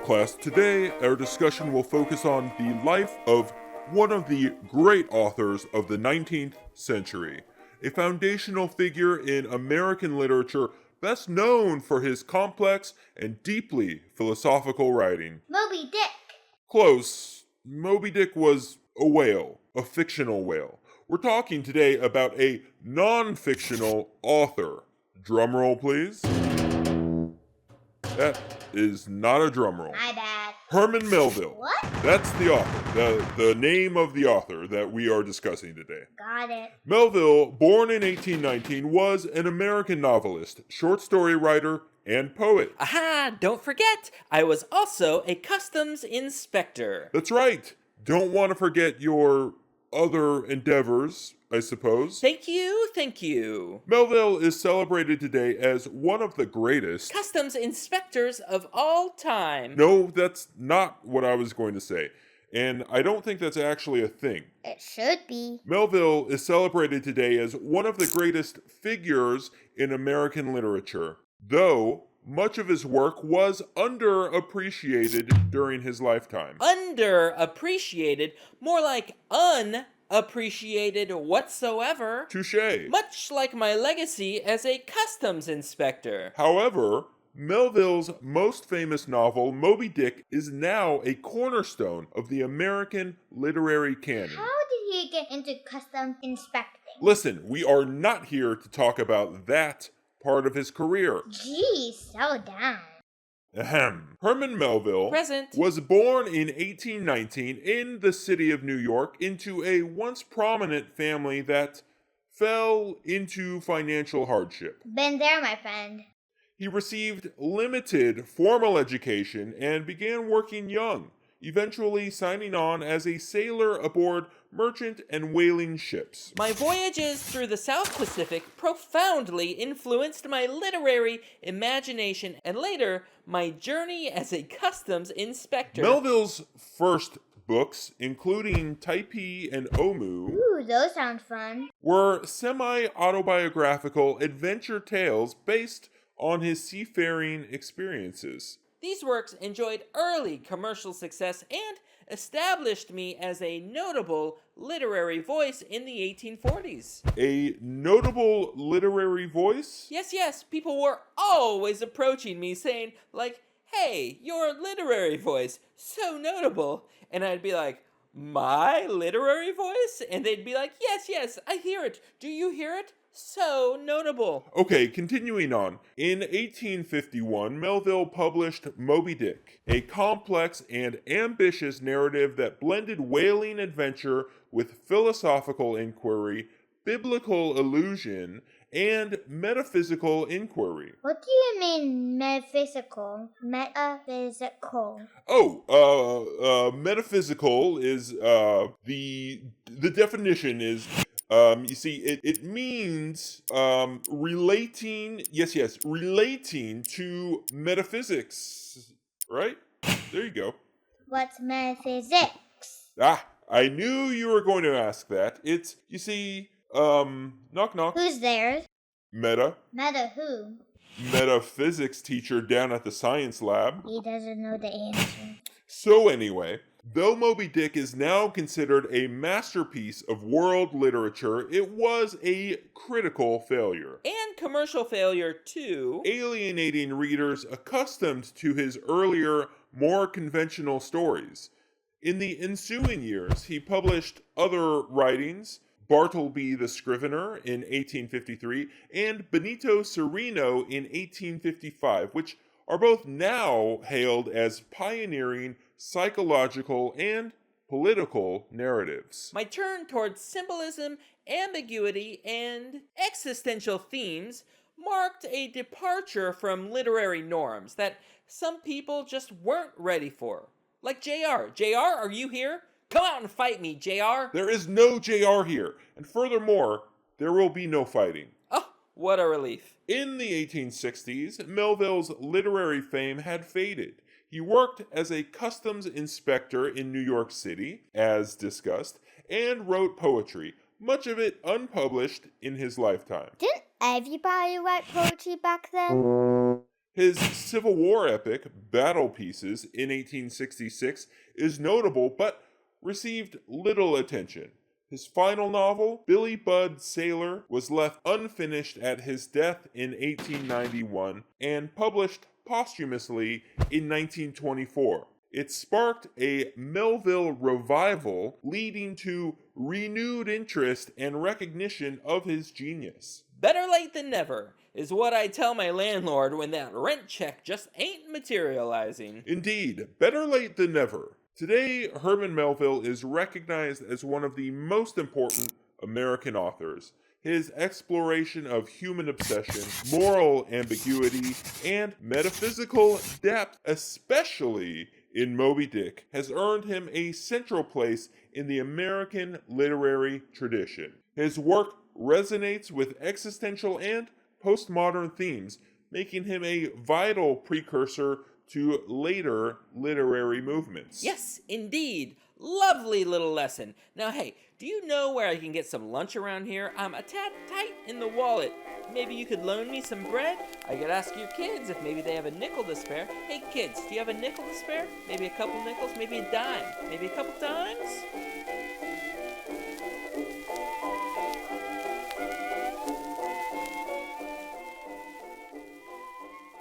class. Today, our discussion will focus on the life of one of the great authors of the 19th century, a foundational figure in American literature best known for his complex and deeply philosophical writing. Moby-Dick! Close. Moby-Dick was a whale, a fictional whale. We're talking today about a non-fictional author. Drumroll, please. That is not a drumroll. My bad. Herman Melville. What? That's the author, the name of the author that we are discussing today. Got it. Melville, born in 1819, was an American novelist, short story writer, and poet. Aha! Don't forget, I was also a customs inspector. That's right. Don't want to forget your other endeavors, I suppose. Thank you. Melville is celebrated today as one of the greatest Customs inspectors of all time. No, that's not what I was going to say. And I don't think that's actually a thing. It should be. Melville is celebrated today as one of the greatest figures in American literature, though much of his work was underappreciated during his lifetime. Underappreciated, more like unappreciated whatsoever. Touché. Much like my legacy as a customs inspector. However, Melville's most famous novel, Moby-Dick, is now a cornerstone of the American literary canon. How did he get into customs inspecting? Listen, we are not here to talk about that part of his career. Geez, settle down. Ahem. Herman Melville Present. was born in 1819 in the city of New York into a once prominent family that fell into financial hardship. Been there, my friend. He received limited formal education and began working young, eventually signing on as a sailor aboard merchant and whaling ships. My voyages through the South Pacific profoundly influenced my literary imagination and later my journey as a customs inspector. Melville's first books, including Typee and Omu, Ooh, those sound fun. were semi-autobiographical adventure tales based on his seafaring experiences. These works enjoyed early commercial success and established me as a notable literary voice in the 1840s. A notable literary voice? Yes, people were always approaching me saying, like, hey, your literary voice, so notable. And I'd be like, my literary voice? And they'd be like, yes, I hear it. Do you hear it? So notable. Okay, continuing on. In 1851, Melville published Moby-Dick, a complex and ambitious narrative that blended whaling adventure with philosophical inquiry, biblical allusion, and metaphysical inquiry. What do you mean metaphysical? Metaphysical. Metaphysical is, the definition is, you see, it means relating to metaphysics, right? There you go. What's metaphysics? I knew you were going to ask that. It's, you see, knock knock. Who's there? Meta who? metaphysics teacher down at the science lab. He doesn't know the answer. So anyway, though Moby-Dick is now considered a masterpiece of world literature, it was a critical failure. And commercial failure, too. Alienating readers accustomed to his earlier, more conventional stories. In the ensuing years, he published other writings, Bartleby the Scrivener in 1853 and Benito Cereno in 1855, which are both now hailed as pioneering psychological and political narratives. My turn towards symbolism, ambiguity, and existential themes marked a departure from literary norms that some people just weren't ready for. Like JR. JR, are you here? Come out and fight me, JR. There is no JR here, and furthermore, there will be no fighting. Oh, what a relief. In the 1860s, Melville's literary fame had faded. He worked as a customs inspector in New York City, as discussed, and wrote poetry, much of it unpublished in his lifetime. Didn't everybody write poetry back then? His Civil War epic, Battle Pieces, in 1866, is notable but received little attention. His final novel, Billy Budd Sailor, was left unfinished at his death in 1891 and published posthumously in 1924. It sparked a Melville revival, leading to renewed interest and recognition of his genius. Better late than never is what I tell my landlord when that rent check just ain't materializing. Indeed, better late than never. Today, Herman Melville is recognized as one of the most important American authors. His exploration of human obsession, moral ambiguity, and metaphysical depth, especially in Moby-Dick, has earned him a central place in the American literary tradition. His work resonates with existential and postmodern themes, making him a vital precursor to later literary movements. Yes, indeed. Lovely little lesson. Now, hey, do you know where I can get some lunch around here? I'm a tad tight in the wallet. Maybe you could loan me some bread? I could ask your kids if maybe they have a nickel to spare. Hey, kids, do you have a nickel to spare? Maybe a couple nickels? Maybe a dime? Maybe a couple dimes?